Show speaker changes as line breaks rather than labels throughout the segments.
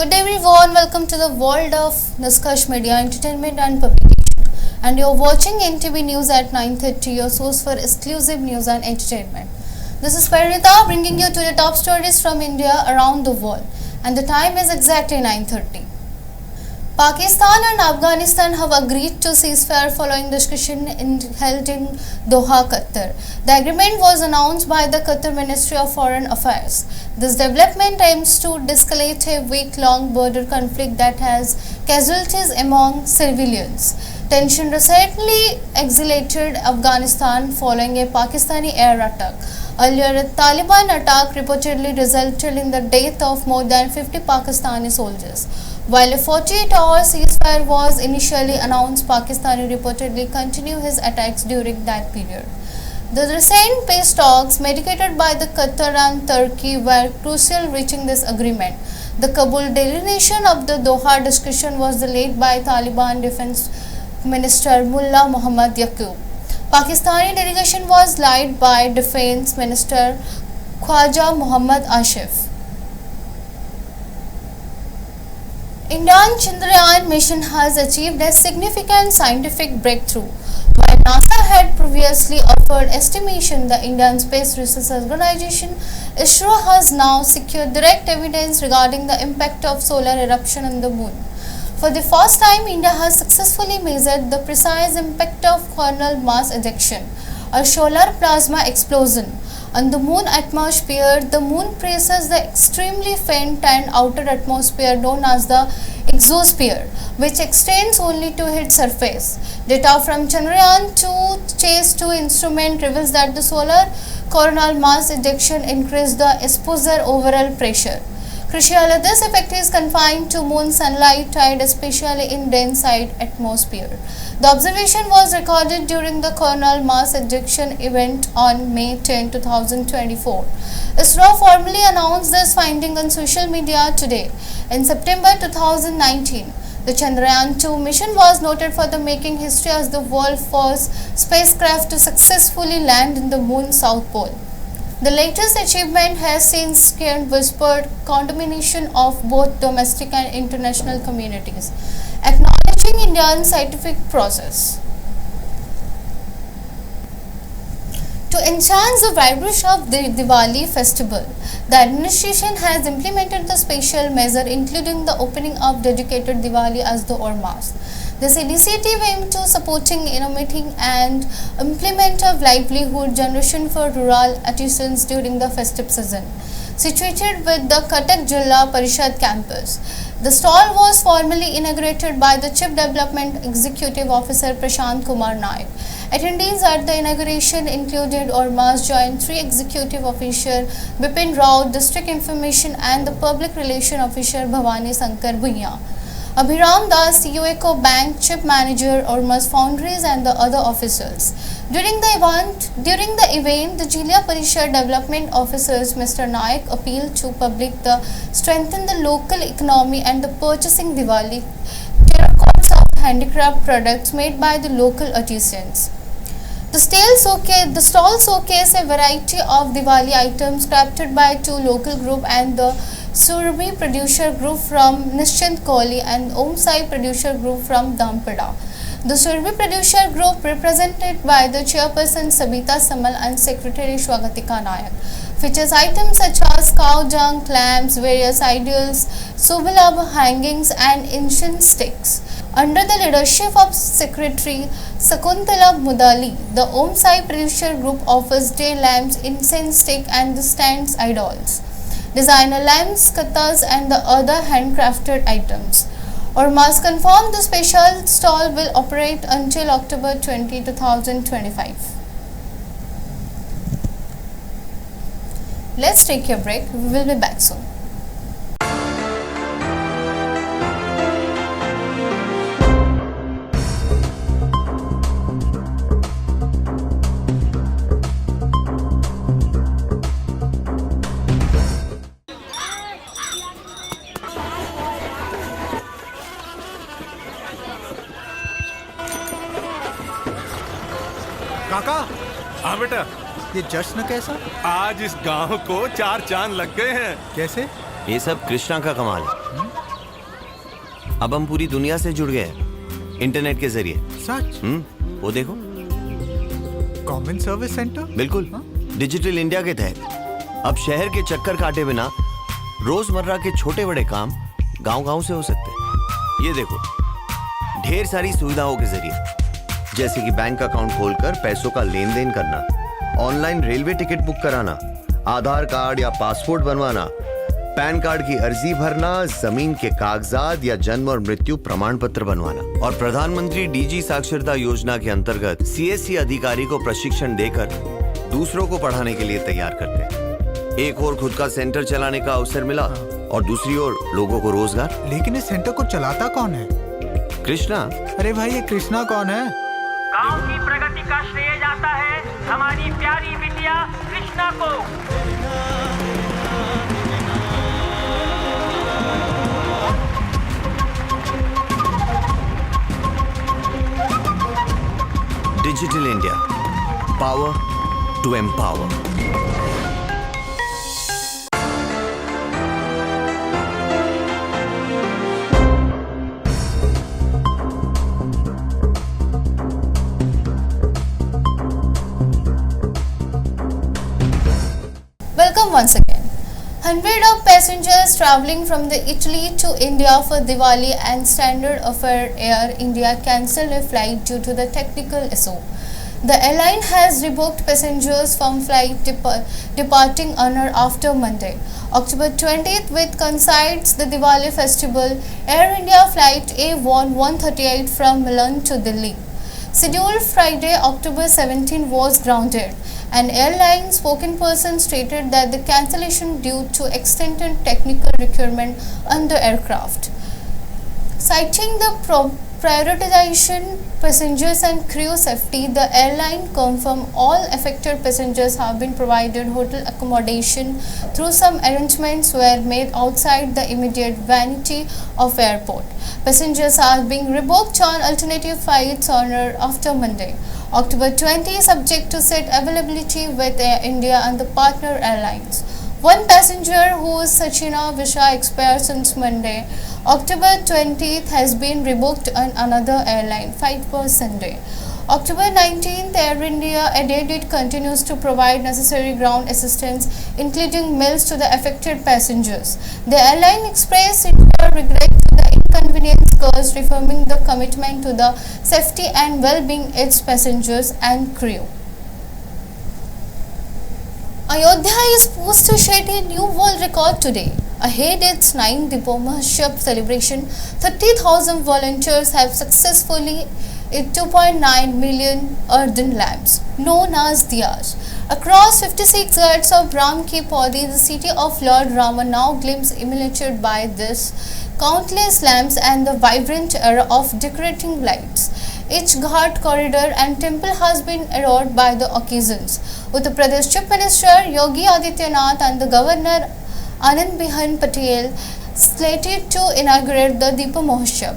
Good day everyone, welcome to the world of Nishkarsha Media, Entertainment and Publication. And you're watching NTV News at 9:30, your source for exclusive news and entertainment. This is Parinita bringing you to the top stories from India around the world. And the time is exactly 9:30. Pakistan and Afghanistan have agreed to ceasefire following discussion held in Doha, Qatar. The agreement was announced by the Qatar Ministry of Foreign Affairs. This development aims to de-escalate a week-long border conflict that has casualties among civilians. Tension recently escalated Afghanistan following a Pakistani air attack. Earlier, a Taliban attack reportedly resulted in the death of more than 50 Pakistani soldiers. While a 48-hour ceasefire was initially announced, Pakistan reportedly continued his attacks during that period. The recent peace talks, mediated by the Qatar and Turkey, were crucial reaching this agreement. The Kabul delegation of the Doha discussion was led by Taliban Defense Minister Mullah Muhammad Yaqub. Pakistani delegation was led by Defense Minister Khwaja Muhammad Asif. Indian Chandrayaan mission has achieved a significant scientific breakthrough. While NASA had previously offered estimation, the Indian Space Research Organization (ISRO) has now secured direct evidence regarding the impact of solar eruption on the moon. For the first time, India has successfully measured the precise impact of coronal mass ejection, or solar plasma explosion, on the moon atmosphere. The moon possesses the extremely faint and outer atmosphere known as the exosphere, which extends only to its surface. Data from Chandrayaan-2 Chase-2 instrument reveals that the solar coronal mass ejection increased the exposure overall pressure. Crucially, this effect is confined to moon sunlight tide, especially in dense atmosphere. The observation was recorded during the coronal mass ejection event on May 10, 2024. ISRO formally announced this finding on social media today. In September 2019, the Chandrayaan-2 mission was noted for making history as the world's first spacecraft to successfully land in the moon's south pole. The latest achievement has since scared whispered condemnation of both domestic and international communities, acknowledging India's scientific process. To enhance the vibrancy of the Diwali festival, the administration has implemented the special measure including the opening of dedicated Diwali as the Ormas. This initiative aimed to supporting innovating and implementing livelihood generation for rural artisans during the festive season. Situated with the Cuttack Jilla Parishad campus, the stall was formally inaugurated by the Chief Development Executive Officer Prashant Kumar Naik. Attendees at the inauguration included Ormas Joint 3 Executive Officer Bipin Rao, District Information and the Public Relation Officer Bhavani Sankar Bhuiya, Abhiram Das, UECO Bank Chief Manager, Ormas Foundries and the other officers. During the event, the Jilla Parishad Development Officers Mr. Naik appealed to public to strengthen the local economy and the purchasing Diwali terracotta of handicraft products made by the local artisans. The stall showcase a variety of Diwali items crafted by two local groups and the Surabhi producer group from Nischint Kohli and Om Sai producer group from Dampada. The Surabhi producer group, represented by the chairperson Sabita Samal and secretary Swagatika Nayak, features items such as cow dung, clams, various idols, Subhalabh hangings and incense sticks. Under the leadership of Secretary Sakuntala Mudali, the Om Sai producer group offers day lamps, incense stick and the stands idols, designer lamps, kattas and the other handcrafted items. Ormas confirmed the special stall will operate until October 20, 2025. Let's take a break. We will be back soon.
काका।
हाँ बेटा,
ये जश्न कैसा?
आज इस गांव को 4 चांद लग गए हैं।
कैसे?
ये सब कृष्णा का कमाल है।
अब हम पूरी दुनिया से जुड़ गए हैं इंटरनेट के जरिए।
सच?
वो देखो,
कॉमन सर्विस सेंटर।
बिल्कुल, डिजिटल इंडिया के तहत अब शहर के चक्कर काटे बिना रोजमर्रा के छोटे बड़े काम गांव-गांव से हो सकते हैं। ये देखो, ढेर सारी सुविधाओं के जरिए, जैसे कि बैंक अकाउंट खोलकर पैसों का लेन देन करना, ऑनलाइन रेलवे टिकट बुक कराना, आधार कार्ड या पासपोर्ट बनवाना, पैन कार्ड की अर्जी भरना, जमीन के कागजात या जन्म और मृत्यु प्रमाण पत्र बनवाना। और प्रधानमंत्री डीजी साक्षरता योजना के अंतर्गत सीएससी अधिकारी को प्रशिक्षण देकर दूसरों को पढ़ाने के लिए तैयार करते हैं। एक और खुद का सेंटर चलाने का अवसर मिला और दूसरी ओर लोगों को रोजगार।
लेकिन इस सेंटर को चलाता कौन है?
कृष्णा।
अरे भाई, ये कृष्णा कौन है?
गांव की प्रगति का श्रेय जाता है हमारी प्यारी बिटिया कृष्णा को।
Digital India, power to empower.
Welcome once again. Hundreds of passengers traveling from the Italy to India for Diwali and Standard Offer Air India cancelled a flight due to the technical issue. The airline has rebooked passengers from flight departing on or after Monday, October 20th, which coincides the Diwali festival. Air India flight A138 from Milan to Delhi, scheduled Friday, October 17, was grounded. An airline spokesperson stated that the cancellation due to extended technical requirement on the aircraft. Citing the prioritization passengers and crew safety, the airline confirmed all affected passengers have been provided hotel accommodation, through some arrangements were made outside the immediate vicinity of airport. Passengers are being rebooked on alternative flights on or after Monday, October 20, subject to seat availability with Air India and the partner airlines. One passenger, who is Sachina visa expired since Monday, October 20th, has been rebooked on another airline flight for Sunday, October 19th. Air India added it continues to provide necessary ground assistance, including meals to the affected passengers. The airline expressed regret to the inconvenience caused, reaffirming the commitment to the safety and well-being of its passengers and crew. Ayodhya is poised to set a new world record today. Ahead its 9th Deepomahotshav celebration, 30,000 volunteers have successfully lit 2.9 million earthen lamps, known as diyas, across 56 ghats of Ram Ki Paudi. The city of Lord Rama now gleams illuminated by this countless lamps and the vibrant era of decorating lights. Each ghat, corridor and temple has been adorned by the occasions. Uttar Pradesh Chief Minister Yogi Adityanath and the Governor Anand Patel slated to inaugurate the Deepomahotshav.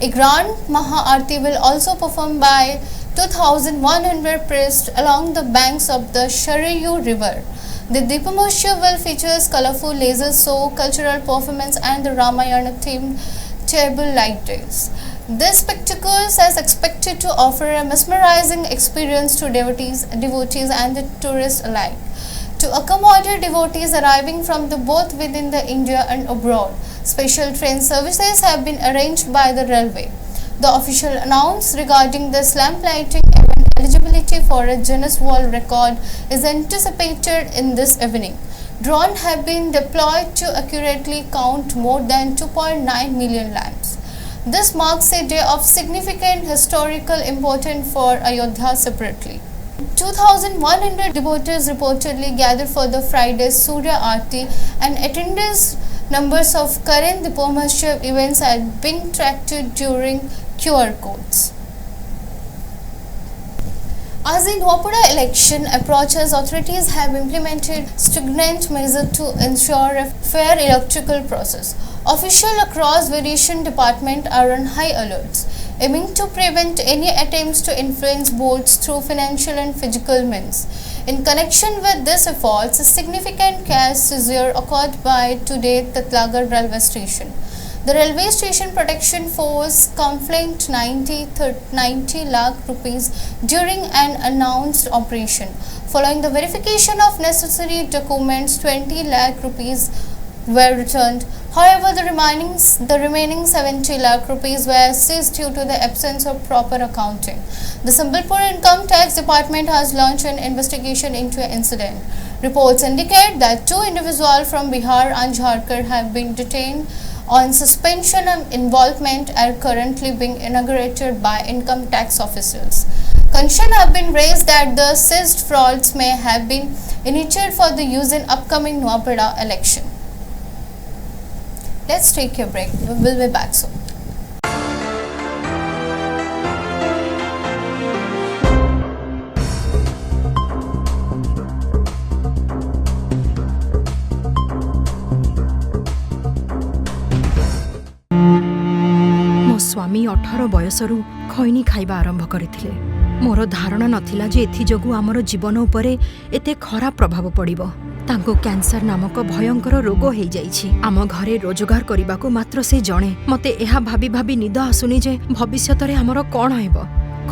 A grand Maha-Aarti will also performed by 2,100 priests along the banks of the Sharayu River. The Deepomahotshav will feature colorful laser show, cultural performance and the Ramayana themed table light days. This spectacle is expected to offer a mesmerizing experience to devotees and the tourists alike. To accommodate devotees arriving from both within the India and abroad, special train services have been arranged by the railway. The official announcement regarding the lamp lighting event eligibility for a Guinness World Record is anticipated in this evening. Drones have been deployed to accurately count more than 2.9 million lamps. This marks a day of significant historical importance for Ayodhya separately. 2,100 devotees reportedly gathered for the Friday's Surya Aarti, and attendance numbers of current Deepomahotshav events are being tracked during QR codes. As the Noapada election approaches, authorities have implemented stringent measures to ensure a fair electoral process. Officials across various departments are on high alerts, aiming to prevent any attempts to influence votes through financial and physical means. In connection with this efforts, a significant cash seizure occurred by today at Tatlagar railway station. The Railway Station Protection Force confiscated 90 lakh rupees during an announced operation. Following the verification of necessary documents, 20 lakh rupees were returned. However, the remaining 70 lakh rupees were seized due to the absence of proper accounting. The Sambalpur Income Tax Department has launched an investigation into the incident. Reports indicate that 2 individuals from Bihar and Jharkhand have been detained on suspension and involvement are currently being inaugurated by income tax officials. Concerns have been raised that the seized frauds may have been initiated for the use in upcoming Noida election. Let's take a break. We will be back soon.
ମୋ ସ୍ୱାମୀ 18 ବୟସରୁ ଖଇନି ଖାଇବା ଆରମ୍ଭ କରିଥିଲେ। ମୋର ଧାରଣା ନଥିଲା ଯେ ଏଥିଯୋଗୁଁ ଆମର ଜୀବନ ଉପରେ ଏତେ ଖରାପ ପ୍ରଭାବ ପଡ଼ିବ। ତାଙ୍କୁ କ୍ୟାନ୍ସର ନାମକ ଭୟଙ୍କର ରୋଗ ହେଇଯାଇଛି। ଆମ ଘରେ ରୋଜଗାର କରିବାକୁ ମାତ୍ର ସେ ଜଣେ। ମୋତେ ଏହା ଭାବି ଭାବି ନିଦ ଆସୁନି ଯେ ଭବିଷ୍ୟତରେ ଆମର କ'ଣ ହେବ।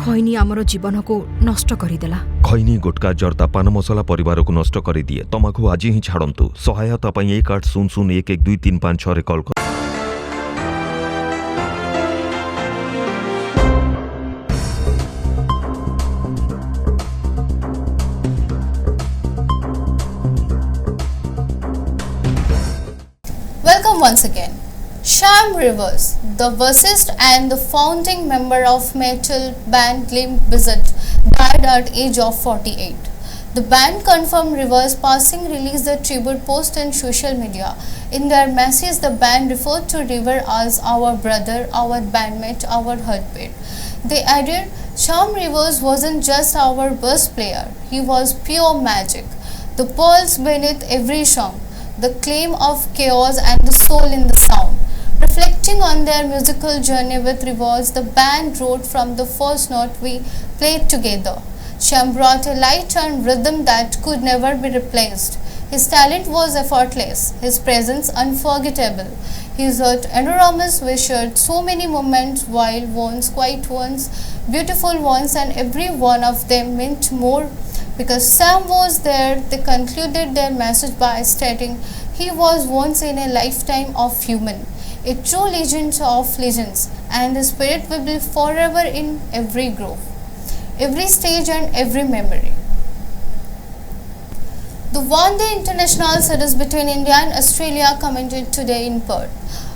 ଖଇନି ଆମର ଜୀବନକୁ ନଷ୍ଟ କରିଦେଲା।
ଖଇନି ଗୁଟକା ଜର୍ଦା ପାନ ମସଲା ପରିବାରକୁ ନଷ୍ଟ କରିଦିଏ। ତମାଖୁ ଆଜି ହିଁ ଛାଡ଼ନ୍ତୁ। ସହାୟତା ପାଇଁ 1800112356 ରେ କଲ୍ କର।
Welcome once again. Shyam Rivers, the bassist and the founding member of metal band Limp Bizkit, died at age of 48. The band confirmed Rivers' passing, released a tribute post on social media. In their message, the band referred to River as our brother, our bandmate, our heartbeat. They added, Shyam Rivers wasn't just our bass player, he was pure magic, the pulse beneath every song, the claim of chaos and the soul in the sound. Reflecting on their musical journey with Rivers, the band wrote, from the first note we played together, Shyam brought a light and rhythm that could never be replaced. His talent was effortless, his presence unforgettable. His art enormous. We shared so many moments, wild ones, quiet ones, beautiful ones, and every one of them meant more because Sam was there. They concluded their message by stating, he was once in a lifetime of human, a true legend of legends, and his spirit will be forever in every grove, every stage, and every memory. The one-day international series between India and Australia commenced today in Perth.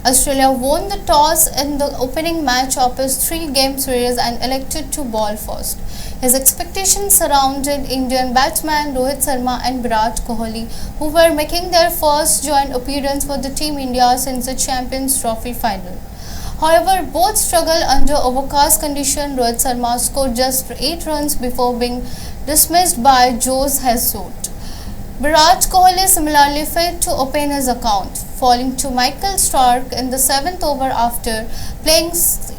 Australia won the toss in the opening match of its 3-game series and elected to bowl first. His expectations surrounded Indian batsmen Rohit Sharma and Virat Kohli, who were making their first joint appearance for the Team India since the Champions Trophy final. However, both struggled under overcast conditions. Rohit Sharma scored just 8 runs before being dismissed by Joe Hazlewood. Virat Kohli similarly failed to open his account, falling to Michael Stark in the 7th over after playing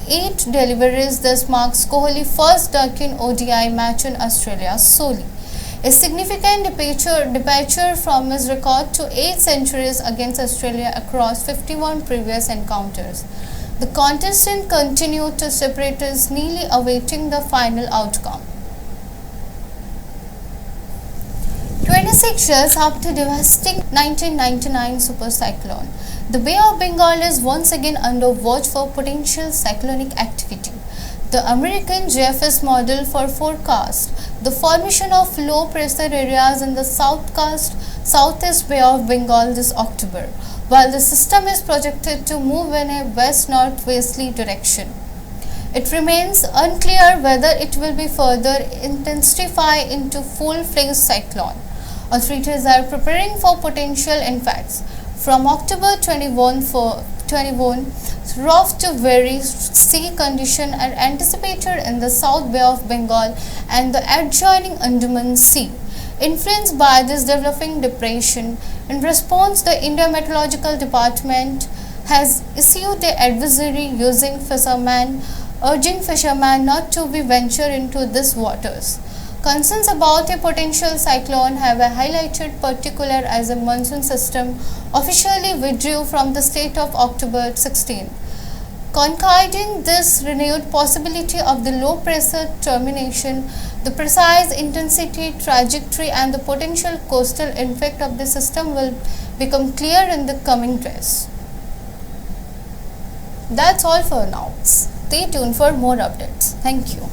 8 deliveries. This marks Kohli's first duck in ODI match in Australia solely, a significant departure from his record to 8 centuries against Australia across 51 previous encounters. The contestants continued to separate, nearly awaiting the final outcome. 26 years after devastating 1999 super cyclone, the Bay of Bengal is once again under watch for potential cyclonic activity. The American GFS model for forecast the formation of low pressure areas in the southeast Bay of Bengal this October, while the system is projected to move in a west-northwesterly direction. It remains unclear whether it will be further intensified into full-fledged cyclone. Authorities are preparing for potential impacts from October 21, rough to very sea conditions are anticipated in the South Bay of Bengal and the adjoining Andaman Sea. Influenced by this developing depression, in response, the India Meteorological Department has issued an advisory urging fishermen not to venture into these waters. Concerns about a potential cyclone have highlighted particular as a monsoon system officially withdrew from the state of October 16. Concording this renewed possibility of the low pressure termination, the precise intensity, trajectory and the potential coastal effect of the system will become clear in the coming days. That's all for now. Stay tuned for more updates. Thank you.